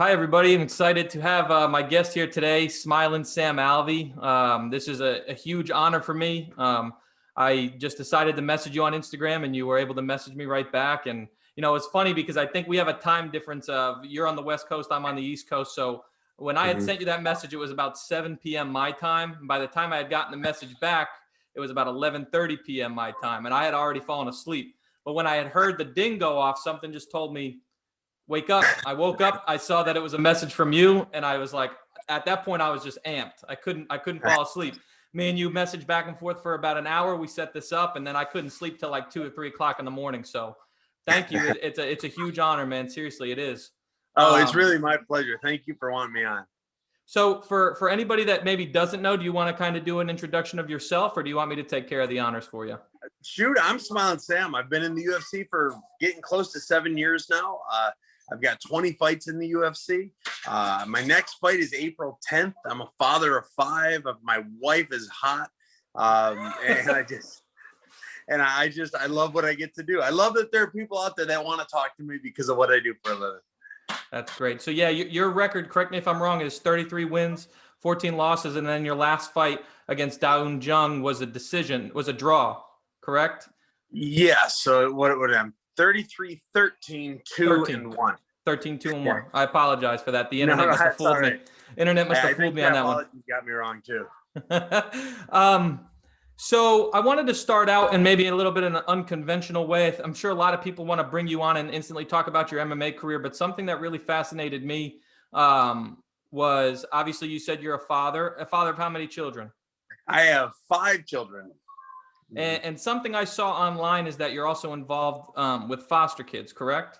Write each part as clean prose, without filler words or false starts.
Hi, everybody. I'm excited to have my guest here today, Smiling Sam Alvey. This is a huge honor for me. I just decided to message you on Instagram, and you were able to message me right back. And, it's funny because I think we have a time difference of you're on the West Coast, I'm on the East Coast. So when I had sent you that message, it was about 7 p.m. my time. And by the time I had gotten the message back, it was about 11:30 p.m. my time, and I had already fallen asleep. But when I had heard the ding go off, something just told me, wake up. I woke up, I saw that it was a message from you, and I was like, at that point I was just amped. I couldn't fall asleep. Me and you messaged back and forth for about an hour. We set this up, and then I couldn't sleep till like 2 or 3 o'clock in the morning. So thank you. It's a huge honor, man. Seriously, it is. Oh, it's really my pleasure. Thank you for wanting me on. So for anybody that maybe doesn't know, do you want to kind of do an introduction of yourself, or do you want me to take care of the honors for you? Shoot, I'm Smiling Sam. I've been in the UFC for getting close to 7 years now. I've got 20 fights in the UFC. My next fight is April 10th. I'm a father of 5. My wife is hot. And I love what I get to do. I love that there are people out there that want to talk to me because of what I do for a living. That's great. So yeah, your record, correct me if I'm wrong, is 33 wins, 14 losses. And then your last fight against Daun Jung was a draw, correct? Yeah. So what I'm 33, 13, 2 and 1. 13, 2 and 1. I apologize for that. The internet must have fooled me. Internet must have fooled me on that one. You got me wrong too. So I wanted to start out in maybe a little bit in an unconventional way. I'm sure a lot of people want to bring you on and instantly talk about your MMA career, but something that really fascinated me was obviously you said you're a father of how many children? I have 5 children. And something I saw online is that you're also involved with foster kids, correct?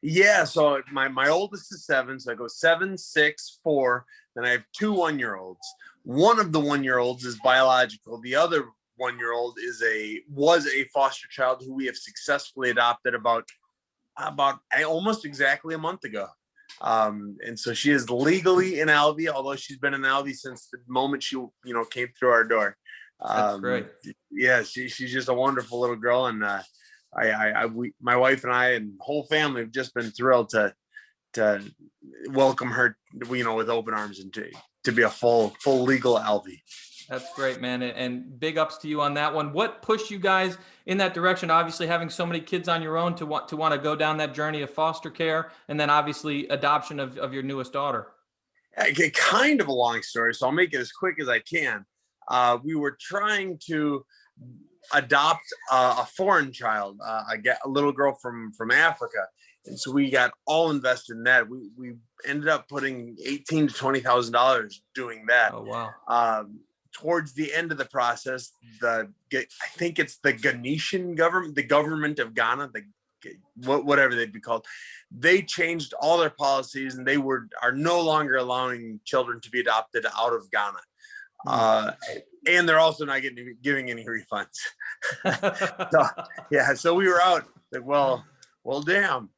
Yeah, so my oldest is 7, so I go 7, 6, 4. Then I have 2 1-year-olds. One of the 1-year-olds is biological. The other 1-year-old was a foster child who we have successfully adopted about almost exactly a month ago. And so she is legally in Alvey, although she's been in Alvey since the moment she came through our door. That's great. Yeah, she's just a wonderful little girl, and my wife and I and whole family have just been thrilled to welcome her, with open arms and to be a full legal Alvey. That's great, man. And big ups to you on that one. What pushed you guys in that direction? Obviously, having so many kids on your own to want to go down that journey of foster care, and then obviously adoption of your newest daughter. Kind of a long story, so I'll make it as quick as I can. We were trying to adopt a foreign child, a little girl from Africa, and so we got all invested in that. We ended up putting $18,000 to $20,000 doing that. Oh wow! Towards the end of the process, I think it's the Ghanaian government, the government of Ghana, whatever they'd be called, they changed all their policies, and they are no longer allowing children to be adopted out of Ghana. And they're also not giving any refunds. So we were out like, well, damn.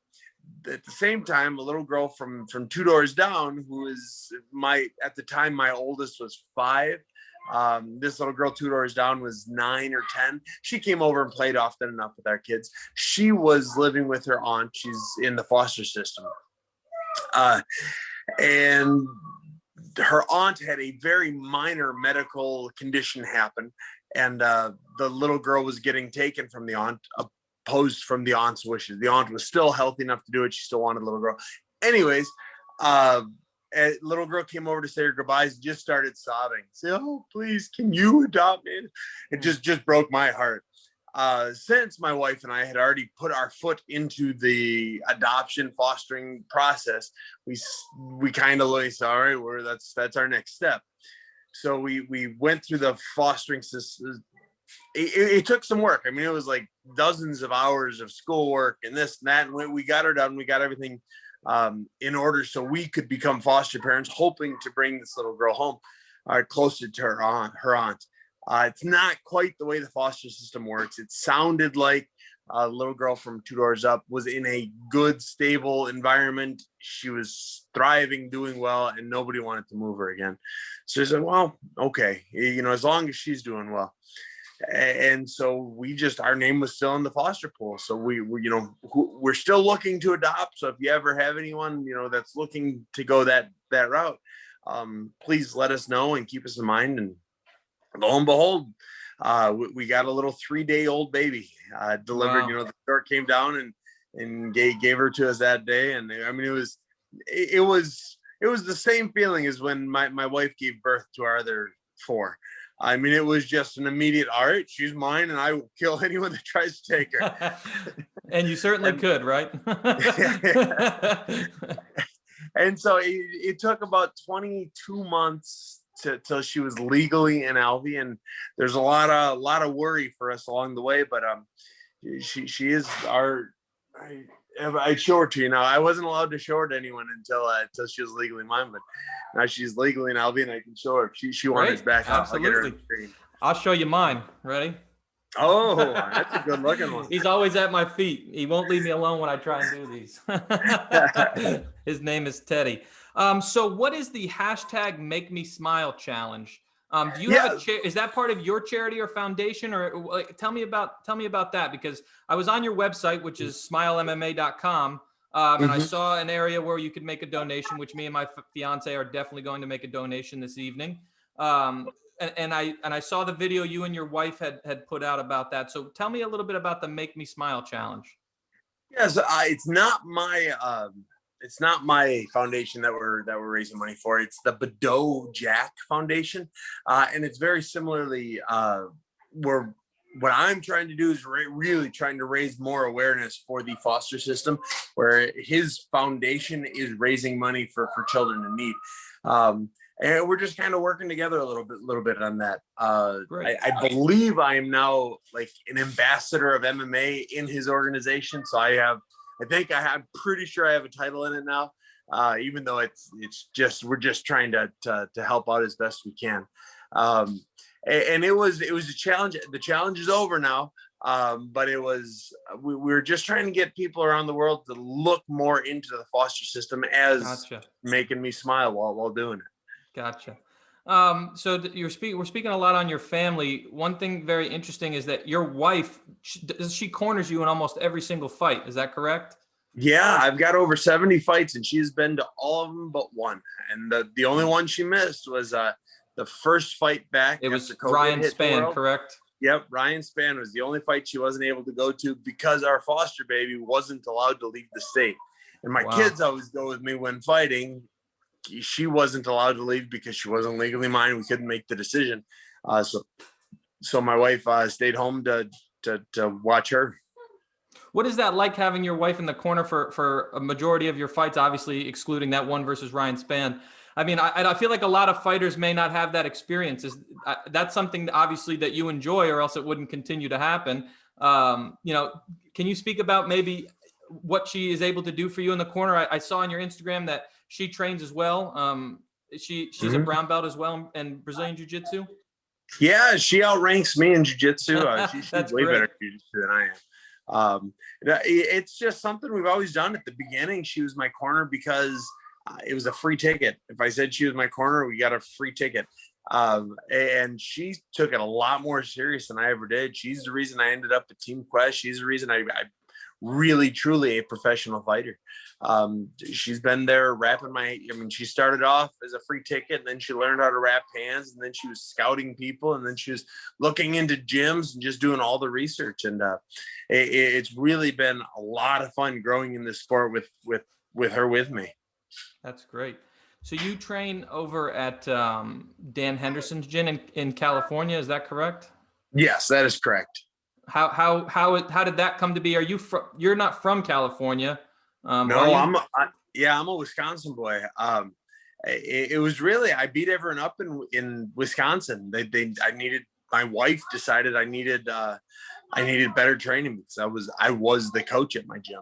At the same time, a little girl from 2 doors down, who is at the time my oldest was 5. This little girl 2 doors down was 9 or 10. She came over and played often enough with our kids. She was living with her aunt. She's in the foster system. And her aunt had a very minor medical condition happen, and the little girl was getting taken from the aunt, opposed from the aunt's wishes. The aunt was still healthy enough to do it. She still wanted the little girl. Anyways, a little girl came over to say her goodbyes, just started sobbing. Say, "Oh, please, can you adopt me?" It just broke my heart. Since my wife and I had already put our foot into the adoption fostering process, we kind of like, all right, that's our next step. So we went through the fostering system. It took some work. I mean, it was like dozens of hours of schoolwork and this and that. And we got her done. We got everything in order so we could become foster parents, hoping to bring this little girl home, closer to her aunt. It's not quite the way the foster system works. It sounded like a little girl from 2 doors up was in a good, stable environment. She was thriving, doing well, and nobody wanted to move her again. So I said, well, okay, as long as she's doing well. And so our name was still in the foster pool. So we're still looking to adopt. So if you ever have anyone, that's looking to go that route, please let us know and keep us in mind. And lo and behold, we got a little 3-day-old baby delivered. Wow. The store came down and gave her to us that day. And I mean, it was the same feeling as when my wife gave birth to our other 4. I mean, it was just an immediate, all right, she's mine, and I will kill anyone that tries to take her. And you certainly could, right? And so it took about 22 months till she was legally in Alvey, and there's a lot of worry for us along the way. But she is our. I show her to you now. I wasn't allowed to show her to anyone until she was legally mine, but now she's legally in Alvey, and I can show her if she wanders back. Absolutely. I'll show you mine. Ready? Oh, that's a good looking one. He's always at my feet. He won't leave me alone when I try and do these. His name is Teddy. So what is the hashtag Make Me Smile challenge? Do you have is that part of your charity or foundation, or tell me about that, because I was on your website, which is smilemma.com. And I saw an area where you could make a donation, which me and my fiance are definitely going to make a donation this evening. And I saw the video you and your wife had put out about that. So tell me a little bit about the Make Me Smile challenge. Yes, it's not my foundation that we're raising money for. It's the Badeau Jack Foundation, and it's very similarly what I'm trying to do is really trying to raise more awareness for the foster system, where his foundation is raising money for children in need. And we're just kind of working together a little bit on that. I believe I am now like an ambassador of MMA in his organization. So I'm pretty sure I have a title in it now, even though we're just trying to help out as best we can. And it was a challenge. The challenge is over now. But we were just trying to get people around the world to look more into the foster system as making me smile while doing it. Gotcha. So we're speaking a lot on your family. One thing very interesting is that your wife, she corners you in almost every single fight. Is that correct? Yeah, I've got over 70 fights, and she's been to all of them but one. And the only one she missed was the first fight back. It was Ryan Spann, correct? Yep, Ryan Spann was the only fight she wasn't able to go to because our foster baby wasn't allowed to leave the state. And my kids always go with me when fighting. She wasn't allowed to leave because she wasn't legally mine. We couldn't make the decision. So my wife stayed home to watch her. What is that like, having your wife in the corner for a majority of your fights, obviously excluding that one versus Ryan Spann? I mean, I feel like a lot of fighters may not have that experience. That's something obviously that you enjoy, or else it wouldn't continue to happen. Can you speak about maybe what she is able to do for you in the corner? I saw on your Instagram that she trains as well. She's a brown belt as well in Brazilian Jiu-Jitsu. Yeah, she outranks me in Jiu-Jitsu. She's way better at Jiu-Jitsu than I am. It's just something we've always done. At the beginning, she was my corner because it was a free ticket. If I said she was my corner, we got a free ticket. And she took it a lot more serious than I ever did. She's the reason I ended up at Team Quest. She's the reason I really, truly a professional fighter. She's been there she started off as a free ticket, and then she learned how to wrap hands, and then she was scouting people, and then she was looking into gyms and just doing all the research. And it's really been a lot of fun growing in this sport with her with me. That's great. So you train over at Dan Henderson's gym in California, is that correct? Yes, that is correct. How did that come to be? You're not from California? No, I'm a Wisconsin boy. It was really, I beat everyone up in Wisconsin. My wife decided I needed better training because I was the coach at my gym.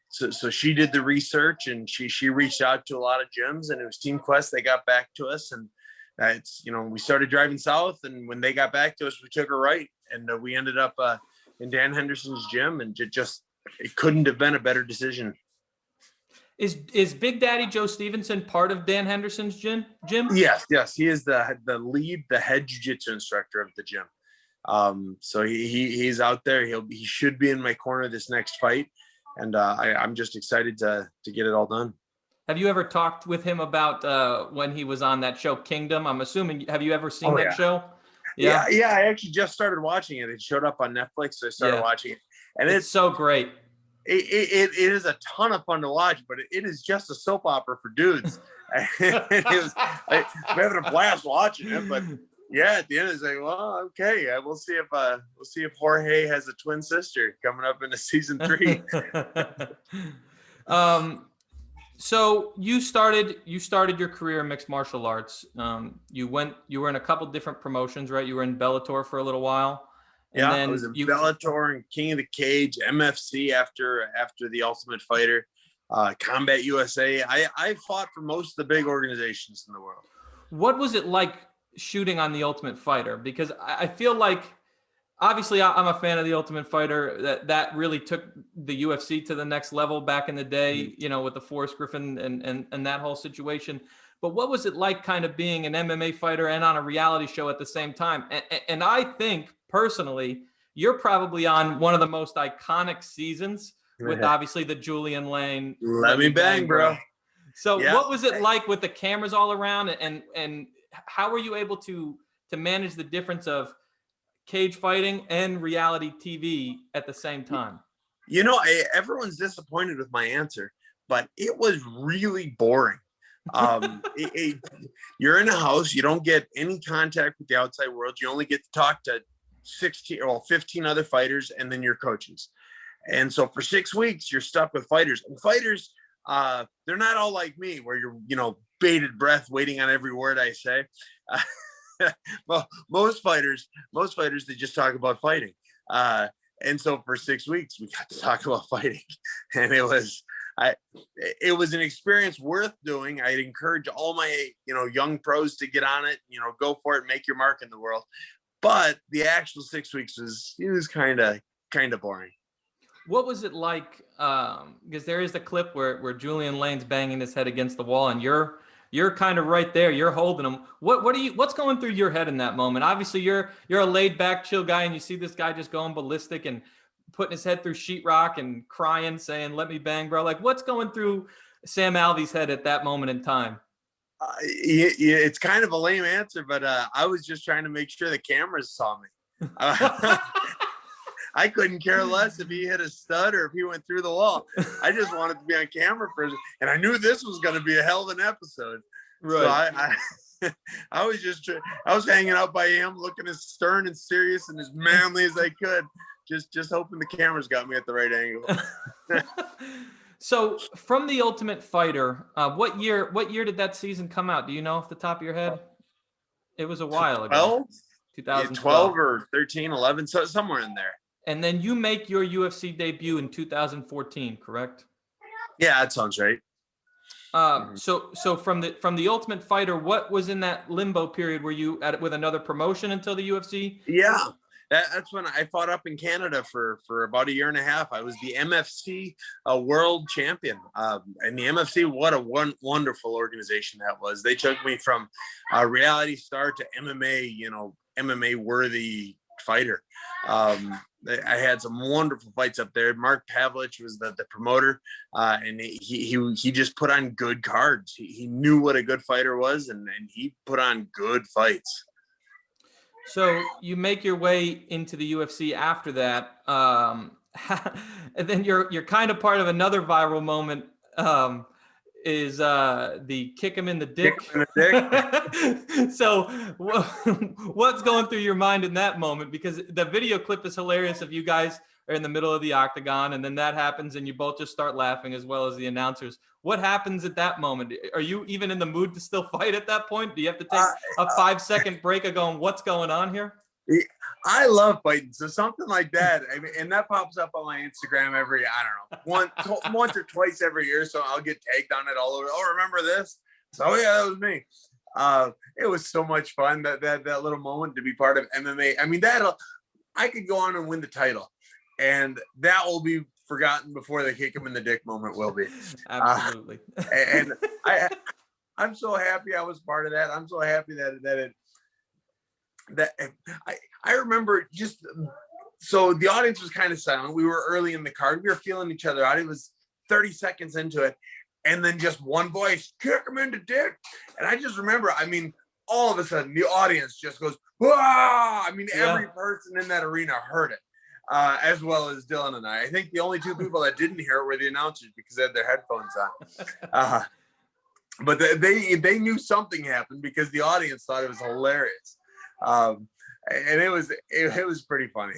So she did the research, and she reached out to a lot of gyms, and it was Team Quest. They got back to us, and we started driving south, and when they got back to us, we took a right, and we ended up in Dan Henderson's gym, and it couldn't have been a better decision. Is Big Daddy Joe Stevenson part of Dan Henderson's gym? Yes, he is the head jiu-jitsu instructor of the gym. So he's out there. He should be in my corner this next fight, and I'm just excited to get it all done. Have you ever talked with him about when he was on that show Kingdom? I'm assuming. Have you ever seen that show? Yeah. I actually just started watching it. It showed up on Netflix, so I started watching it, and it's so great. It is a ton of fun to watch, but it is just a soap opera for dudes. I'm having a blast watching it, but yeah, at the end it's like, well, okay, we'll see if Jorge has a twin sister coming up into season 3. So you started your career in mixed martial arts. You were in a couple different promotions, right? You were in Bellator for a little while. And then I was in Bellator and King of the Cage, MFC after the Ultimate Fighter, Combat USA. I fought for most of the big organizations in the world. What was it like shooting on the Ultimate Fighter? Because I feel like, obviously, I'm a fan of the Ultimate Fighter. That really took the UFC to the next level back in the day, with the Forrest Griffin and that whole situation. But what was it like kind of being an MMA fighter and on a reality show at the same time? And I think, personally, you're probably on one of the most iconic seasons with obviously the Julian Lane. Let me bang, bro. So what was it like with the cameras all around, and how were you able to manage the difference of cage fighting and reality TV at the same time? Everyone's disappointed with my answer, but it was really boring. You're in a house, you don't get any contact with the outside world. You only get to talk to 15 other fighters and then your coaches. And so for 6 weeks, you're stuck with fighters. And fighters, they're not all like me, where you're, bated breath, waiting on every word I say. Well, most fighters, they just talk about fighting. And so for 6 weeks, we got to talk about fighting, and it was an experience worth doing. I'd encourage all my, young pros to get on it, go for it, make your mark in the world. But the actual 6 weeks was kind of boring. What was it like? Because there is the clip where Julian Lane's banging his head against the wall, and you're kind of right there. You're holding him. What's going through your head in that moment? Obviously, you're a laid back, chill guy, and you see this guy just going ballistic and putting his head through sheetrock and crying, saying, "Let me bang, bro." Like, what's going through Sam Alvey's head at that moment in time? It's kind of a lame answer, but I was just trying to make sure the cameras saw me. I couldn't care less if he hit a stud or if he went through the wall. I just wanted to be on camera and I knew this was going to be a hell of an episode. Right. So I was hanging out by him, looking as stern and serious and as manly as I could, just hoping the cameras got me at the right angle. So from The Ultimate Fighter, what year did that season come out? Do you know off the top of your head? It was a while ago. 2012 or 13, 11, so somewhere in there. And then you make your UFC debut in 2014, correct? Yeah, that sounds right. So from the Ultimate Fighter, what was in that limbo period? Were you with another promotion until the UFC? Yeah, that's when I fought up in Canada for about a year and a half. I was the MFC world champion. And the MFC, what a wonderful organization that was. They took me from a reality star to MMA, MMA worthy fighter. I had some wonderful fights up there. Mark Pavlich was the promoter, and he just put on good cards. He knew what a good fighter was, and he put on good fights. So you make your way into the UFC after that, and then you're kind of part of another viral moment. Is the kick him in the dick. So what's going through your mind in that moment? Because the video clip is hilarious of you guys are in the middle of the octagon, and then that happens and you both just start laughing, as well as the announcers. What happens at that moment? Are you even in the mood to still fight at that point? Do you have to take a 5-second break of going, what's going on here? I love fighting, so something like that. I mean, and that pops up on my Instagram every, I don't know, once or twice every year. So I'll get tagged on it all over. Oh, remember this? So yeah, that was me. It was so much fun that little moment to be part of MMA. I mean, I could go on and win the title, and that will be forgotten before the kick him in the dick moment will be. Absolutely. And I'm so happy I was part of that. I'm so happy that I remember so the audience was kind of silent. We were early in the card. We were feeling each other out. It was 30 seconds into it. And then just one voice, kick him into dick. And I just remember, I mean, all of a sudden the audience just goes, wah! I mean, every person in that arena heard it, as well as Dylan and I. I think the only two people that didn't hear it were the announcers because they had their headphones on. But they knew something happened because the audience thought it was hilarious. And it was pretty funny.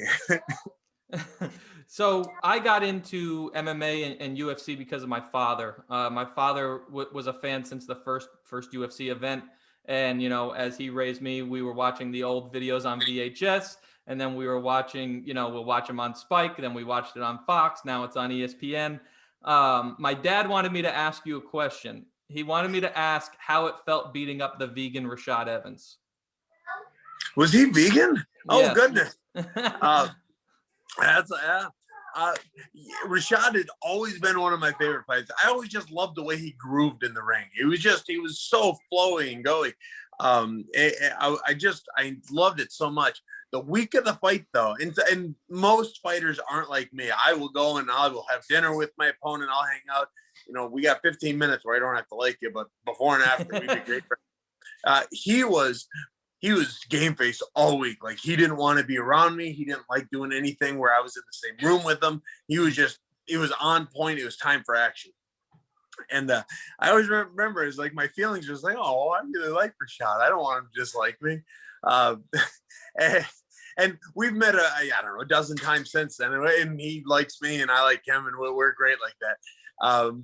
So I got into MMA and UFC because of my father. My father was a fan since the first UFC event. And, you know, as he raised me, we were watching the old videos on VHS. And then we were watching, you know, we'll watch them on Spike. Then we watched it on Fox. Now it's on ESPN. My dad wanted me to ask you a question. He wanted me to ask how it felt beating up the vegan Rashad Evans. Was he vegan? Oh, yes. Goodness. Rashad had always been one of my favorite fights. I always just loved the way he grooved in the ring. He was so flowy and going. I loved it so much. The week of the fight, though, and most fighters aren't like me. I will go and I will have dinner with my opponent. I'll hang out. You know, we got 15 minutes where I don't have to like you, but before and after, we'd be great friends. He was game face all week. Like, he didn't want to be around me. He didn't like doing anything where I was in the same room with him. He was on point. It was time for action. And I always remember it's like my feelings was like, oh, I really like Rashad. I don't want him to dislike me. And we've met I don't know, a dozen times since then. And he likes me and I like him, and we're great like that.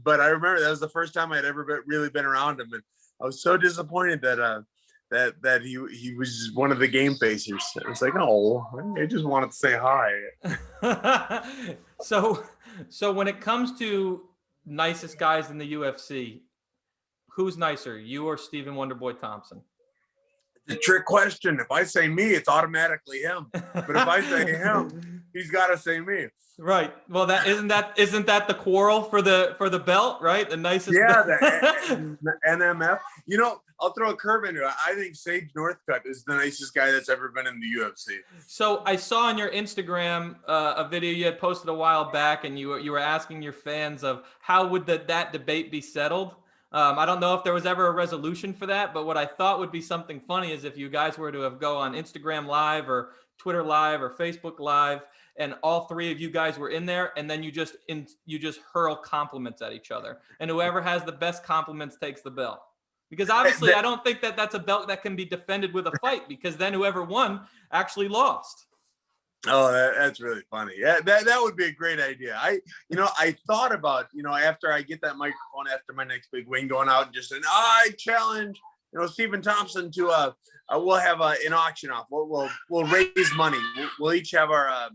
But I remember that was the first time I'd ever really been around him. And I was so disappointed that he was one of the game facers. It's like, oh, I just wanted to say hi. So when it comes to nicest guys in the UFC, who's nicer, you or Stephen Wonderboy Thompson? It's a trick question. If I say me, it's automatically him. But if I say him, he's got to say me. Right. Well, isn't that the quarrel for the belt, right? The nicest. Yeah, the NMF. You know, I'll throw a curve into it. I think Sage Northcutt is the nicest guy that's ever been in the UFC. So I saw on your Instagram a video you had posted a while back, and you were asking your fans of how would that debate be settled. I don't know if there was ever a resolution for that, but what I thought would be something funny is if you guys were to have go on Instagram Live or Twitter Live or Facebook Live, and all three of you guys were in there, and then you just hurl compliments at each other, and whoever has the best compliments takes the belt. Because obviously, I don't think that's a belt that can be defended with a fight, because then whoever won actually lost. Oh, that's really funny. Yeah, that would be a great idea. I thought about, after I get that microphone, after my next big win, going out and just saying, I challenge, Stephen Thompson to we'll have an auction off. We'll raise money. We'll each have our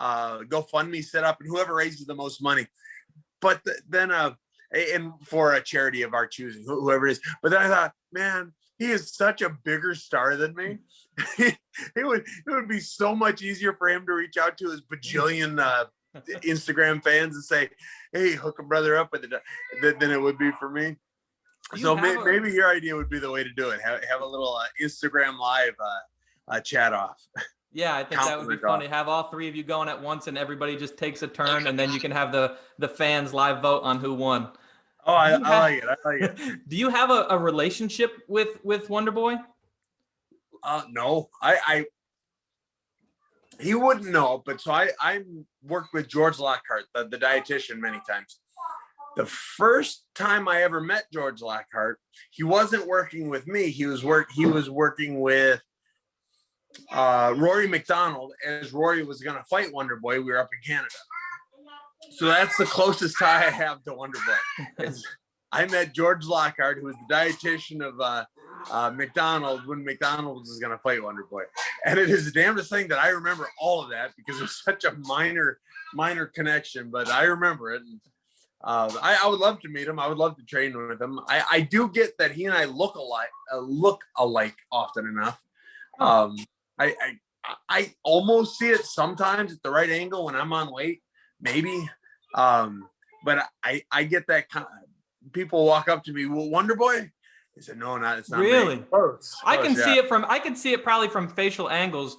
GoFundMe set up, and whoever raises the most money. But then and for a charity of our choosing, whoever it is. But then I thought, man, he is such a bigger star than me. it would be so much easier for him to reach out to his bajillion Instagram fans and say, hey, hook a brother up with it, than it would be for me. So maybe your idea would be the way to do it. Have a little Instagram Live chat off. Yeah, I think that would be funny. Have all three of you going at once, and everybody just takes a turn, and then you can have the fans live vote on who won. Oh, I like it. Do you have a relationship with Wonderboy? No, he wouldn't know, but so I worked with George Lockhart, the dietitian, many times. The first time I ever met George Lockhart, he wasn't working with me. He was working with Rory McDonald, as Rory was going to fight Wonderboy. We were up in Canada. So that's the closest tie I have to Wonderboy. I met George Lockhart, who was the dietitian of McDonald when McDonald was going to fight Wonderboy. And it is the damnedest thing that I remember all of that, because it was such a minor connection, but I remember it. And, I would love to meet him. I would love to train with him. I do get that he and I look alike often enough. I almost see it sometimes at the right angle when I'm on weight, maybe. But I get that kind of, people walk up to me, well, Wonderboy? I said, no, it's not really close. I can see it probably from facial angles.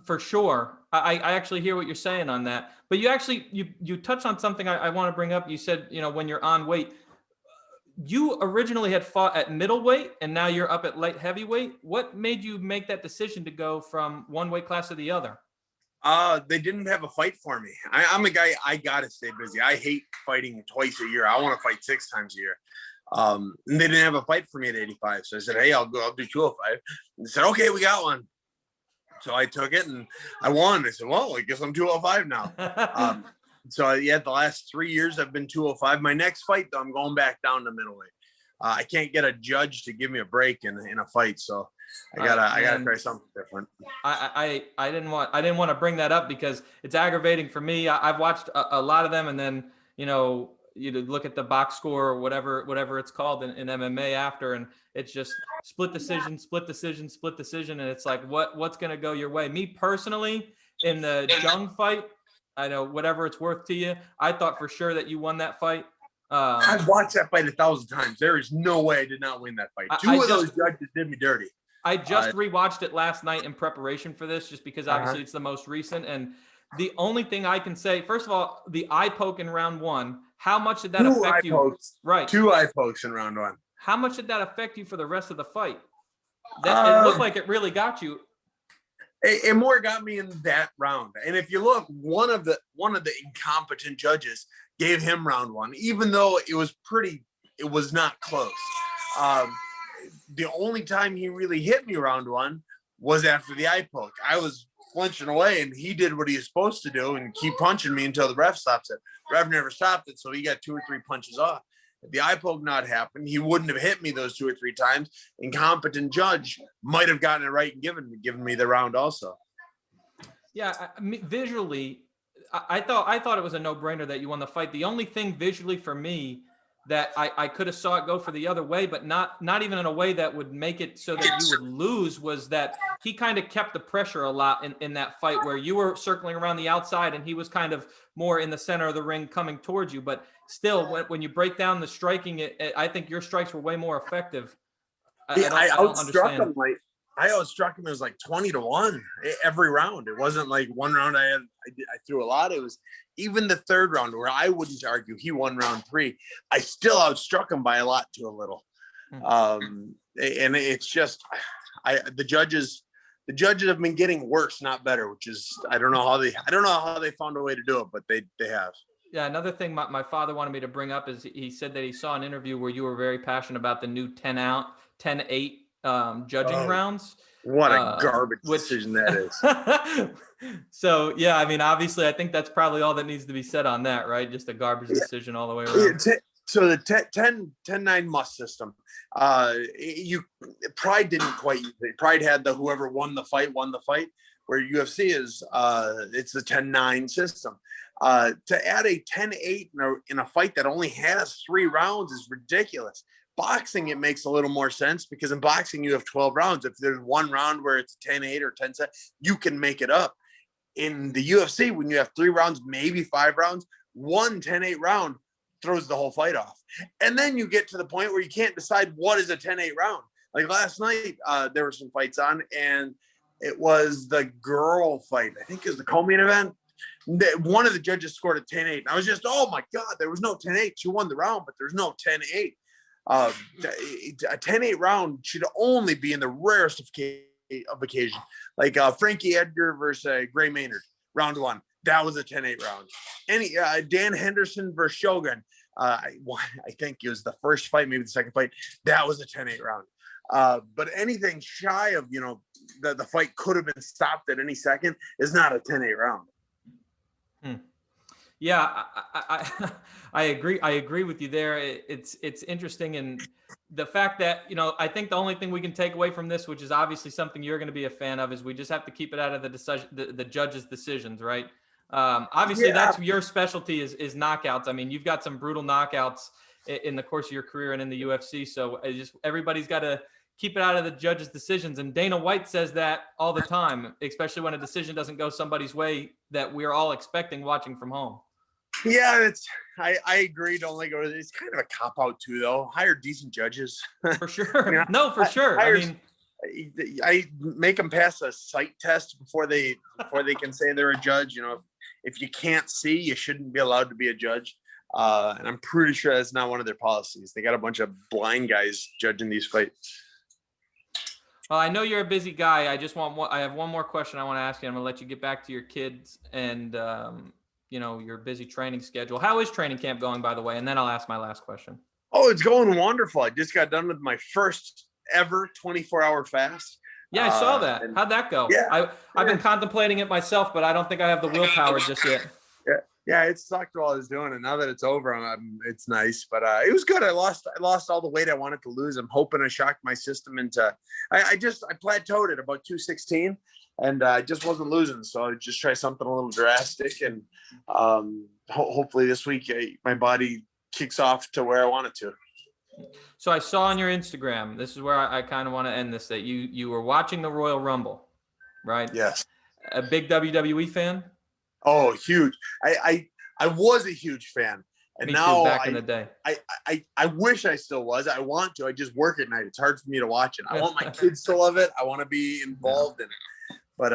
For sure. I actually hear what you're saying on that. But you touched on something I want to bring up. You said, when you're on weight, you originally had fought at middleweight and now you're up at light heavyweight. What made you make that decision to go from one weight class to the other? They didn't have a fight for me. I'm a guy, I gotta stay busy. I hate fighting twice a year. I want to fight 6 times a year. And they didn't have a fight for me at 85. So I said, hey, I'll do 205. And they said, okay, we got one. So I took it and I won. I said, well, I guess I'm 205 now. So yeah, the last 3 years I've been 205. My next fight, though, I'm going back down to middleweight. I can't get a judge to give me a break in a fight, so I gotta try something different. I didn't want to bring that up because it's aggravating for me. I've watched a lot of them, and then you look at the box score or whatever it's called in MMA after, and it's just split decision, and it's like what's gonna go your way. Me personally, in the Jung fight, I know whatever it's worth to you, I thought for sure that you won that fight. I've watched that fight 1,000 times. There is no way I did not win that fight. Two of those judges did me dirty. I just rewatched it last night in preparation for this, just because obviously it's the most recent. And the only thing I can say, first of all, the eye poke in round 1, how much did that affect you? Pokes. Right. 2 eye pokes in round 1. How much did that affect you for the rest of the fight? It looked like it really got you. It more got me in that round. And if you look, one of the incompetent judges gave him round 1, even though it was not close. The only time he really hit me round 1 was after the eye poke. I was flinching away and he did what he was supposed to do and keep punching me until the ref stops it. The ref never stopped it, so he got 2 or 3 punches off. If the eye poke not happened, he wouldn't have hit me those 2 or 3 times. Incompetent judge might have gotten it right and given me the round also. Yeah, visually, I thought it was a no-brainer that you won the fight. The only thing visually for me that I could have saw it go for the other way, but not even in a way that would make it so that you would lose, was that he kind of kept the pressure a lot in that fight, where you were circling around the outside and he was kind of more in the center of the ring coming towards you. But still, when you break down the striking, I think your strikes were way more effective. I don't understand. I outstruck him. It was like 20-1 every round. It wasn't like one round I threw a lot. It was even the third round, where I wouldn't argue he won round 3. I still outstruck him by a lot to a little. And it's just, the judges have been getting worse, not better, which is, I don't know how they found a way to do it, but they have. Yeah. Another thing my father wanted me to bring up is he said that he saw an interview where you were very passionate about the new 10-8 judging rounds. What a garbage decision that is. So yeah, I mean, obviously I think that's probably all that needs to be said on that, right? Just a garbage decision all the way around. So the 10-9 must system, Pride didn't quite use it. Pride had the whoever won the fight, where UFC is, it's the 10-9 system. To add a 10-8 in a fight that only has 3 rounds is ridiculous. Boxing, it makes a little more sense, because in boxing you have 12 rounds. If there's one round where it's 10-8 or 10-7, you can make it up. In the UFC, when you have 3 rounds, maybe 5 rounds, one 10-8 round throws the whole fight off. And then you get to the point where you can't decide what is a 10-8 round. Like last night, there were some fights on, and it was the girl fight. I think it was the co-main event. One of the judges scored a 10-8. And I was just, oh my God, there was no 10-8. She won the round, but there's no 10-8. A 10-8 round should only be in the rarest of occasion, like Frankie Edgar versus Gray Maynard, round 1. That was a 10-8 round. Dan Henderson versus Shogun, I think it was the first fight, maybe the second fight, that was a 10-8 round. But anything shy of, the fight could have been stopped at any second is not a 10-8 round. Yeah, I agree. I agree with you there. It's interesting, and the fact that I think the only thing we can take away from this, which is obviously something you're going to be a fan of, is we just have to keep it out of the judges' decisions, right? Obviously, that's your specialty is knockouts. I mean, you've got some brutal knockouts in the course of your career and in the UFC. So everybody's got to keep it out of the judges' decisions. And Dana White says that all the time, especially when a decision doesn't go somebody's way that we're all expecting watching from home. Yeah, I agree. Don't let go. It's kind of a cop out too, though. Hire decent judges. For sure. No, for sure. I mean, I make them pass a sight test before they can say they're a judge. You know, if you can't see, you shouldn't be allowed to be a judge. And I'm pretty sure that's not one of their policies. They got a bunch of blind guys judging these fights. Well, I know you're a busy guy. I have one more question I want to ask you. I'm going to let you get back to your kids and, your busy training schedule. How is training camp going, by the way? And then I'll ask my last question. Oh, it's going wonderful. I just got done with my first ever 24-hour fast. Yeah, I saw that. How'd that go? Yeah, I've been contemplating it myself, but I don't think I have the willpower just yet. Yeah, it sucked while I was doing it. Now that it's over, it's nice. But it was good. I lost all the weight I wanted to lose. I'm hoping I shocked my system into. I plateaued at about 216, and I just wasn't losing. So I just try something a little drastic, and hopefully this week my body kicks off to where I want it to. So I saw on your Instagram. This is where I kind of want to end this. That you were watching the Royal Rumble, right? Yes. A big WWE fan. Oh, huge. I was a huge fan. And Me now too, back in the day. I wish I still was. I want to. I just work at night. It's hard for me to watch it. I want my kids to love it. I want to be involved in it. But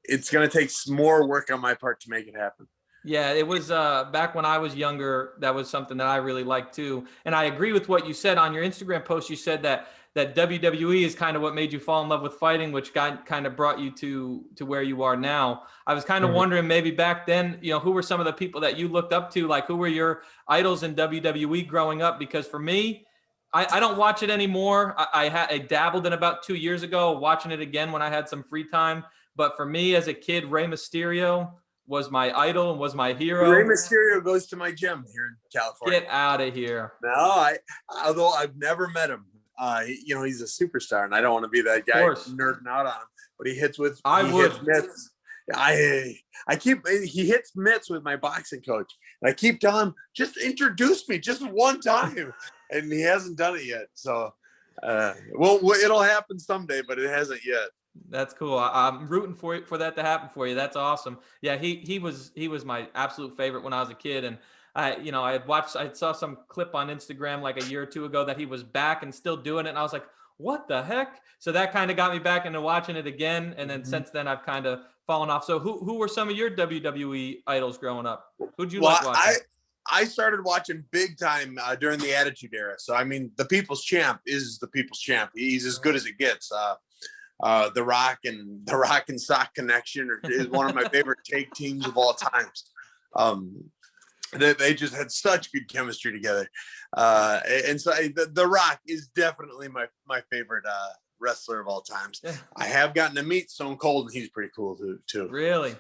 it's going to take more work on my part to make it happen. Yeah, it was back when I was younger. That was something that I really liked too. And I agree with what you said on your Instagram post. You said that WWE is kind of what made you fall in love with fighting, which kind of brought you to where you are now. I was kind of wondering, maybe back then, who were some of the people that you looked up to? Like, who were your idols in WWE growing up? Because for me, I don't watch it anymore. I dabbled in about 2 years ago, watching it again when I had some free time. But for me as a kid, Rey Mysterio was my idol and was my hero. Rey Mysterio goes to my gym here in California. Get out of here. No, although I've never met him. He's a superstar, and I don't want to be that guy nerding out on him. But he hits with. Hits mitts. He hits mitts with my boxing coach, and I keep telling him, just introduce me just one time, and he hasn't done it yet. So, it'll happen someday, but it hasn't yet. That's cool. I'm rooting for that to happen for you. That's awesome. Yeah, he was my absolute favorite when I was a kid, and I saw some clip on Instagram like a year or two ago that he was back and still doing it, and I was like, what the heck? So that kind of got me back into watching it again, and then since then I've kind of fallen off. So who were some of your WWE idols growing up? Who'd you like watching? I started watching big time during the Attitude Era. So I mean, the People's Champ is the People's Champ. He's as good as it gets. The Rock and Sock Connection is one of my favorite tag teams of all times. They just had such good chemistry together. And so the Rock is definitely my favorite wrestler of all times. Yeah. I have gotten to meet Stone Cold, and he's pretty cool too. Really?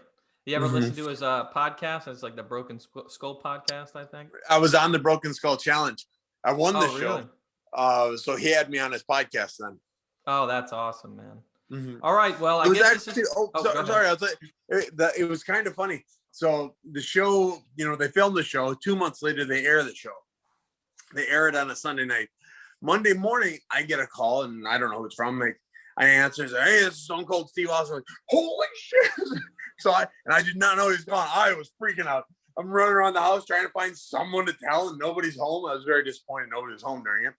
You ever listen to his podcast? It's like the Broken Skull podcast, I think. I was on the Broken Skull Challenge. I won the show. Really? So he had me on his podcast then. Oh, that's awesome, man. All right. Well, I guess sorry. I was like, it was kind of funny. So the show, they filmed the show. 2 months later, they air the show. They air it on a Sunday night. Monday morning, I get a call, and I don't know who it's from. Like, I answer and say, "Hey, this is Stone Cold Steve Austin." Like, holy shit! So I did not know he was gone. I was freaking out. I'm running around the house trying to find someone to tell, and nobody's home. I was very disappointed nobody was home during it.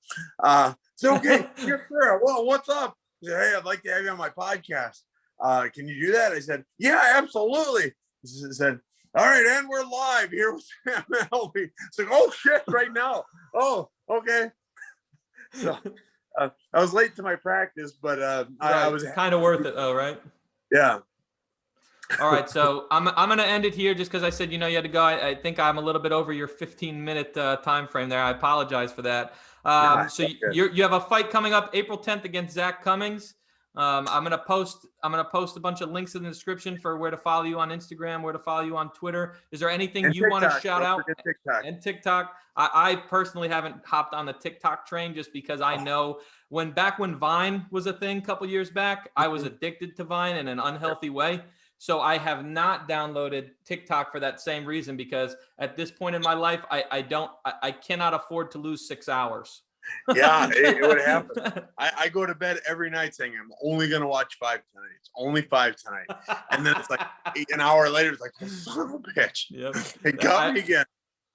So okay, yes, sir. Well, what's up? He said, "Hey, I'd like to have you on my podcast. Can you do that?" I said, "Yeah, absolutely." He said, "All right, and we're live here with Sam Alvey." It's like, oh shit, right now. Oh, okay. So I was late to my practice, but I was kind of worth it, though, right? Yeah. All right, so I'm gonna end it here just because I said you had to go. I think I'm a little bit over your 15-minute time frame there. I apologize for that. So you have a fight coming up April 10th against Zach Cummings. I'm gonna post a bunch of links in the description for where to follow you on Instagram, where to follow you on Twitter. Is there anything you want to shout out? TikTok. And TikTok. I personally haven't hopped on the TikTok train just because I know back when Vine was a thing a couple years back, I was addicted to Vine in an unhealthy way. So I have not downloaded TikTok for that same reason, because at this point in my life, I cannot afford to lose 6 hours. Yeah, it would happen. I go to bed every night saying I'm only going to watch 5 tonight. It's only 5 tonight. And then it's like an hour later, it's like, oh, son of a bitch. Yep. It got me again.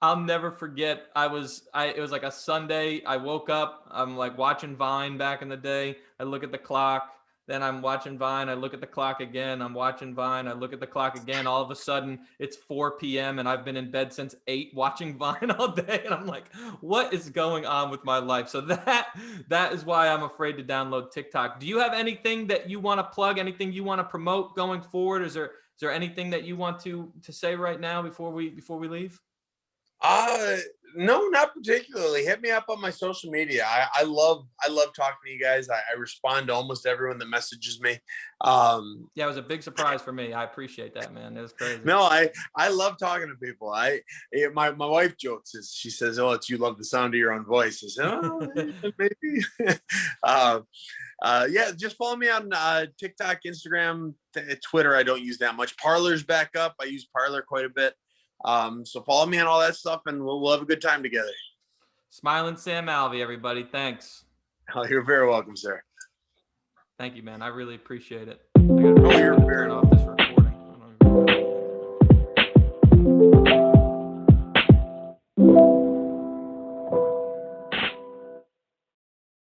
I'll never forget. It was like a Sunday. I woke up. I'm like watching Vine back in the day. I look at the clock. Then I'm watching Vine. I look at the clock again. I'm watching Vine. I look at the clock again. All of a sudden, it's 4 p.m. and I've been in bed since 8 watching Vine all day. And I'm like, what is going on with my life? So that is why I'm afraid to download TikTok. Do you have anything that you want to plug? Anything you want to promote going forward? Is there anything that you want to say right now before we leave? Uh, no, not particularly. Hit me up on my social media. I love talking to you guys. I respond to almost everyone that messages me. Yeah, it was a big surprise for me. I appreciate that, man. It was crazy. No, I love talking to people. My wife jokes, she says, "Oh, it's you love the sound of your own voice." I said, "Oh, maybe." Yeah, just follow me on TikTok, Instagram, Twitter. I don't use that much. Parler's back up. I use Parler quite a bit. So follow me on all that stuff, and we'll have a good time together. Smiling Sam Alvey, everybody. Thanks. Oh, you're very welcome, sir. Thank you, man. I really appreciate it. Oh, you're very welcome.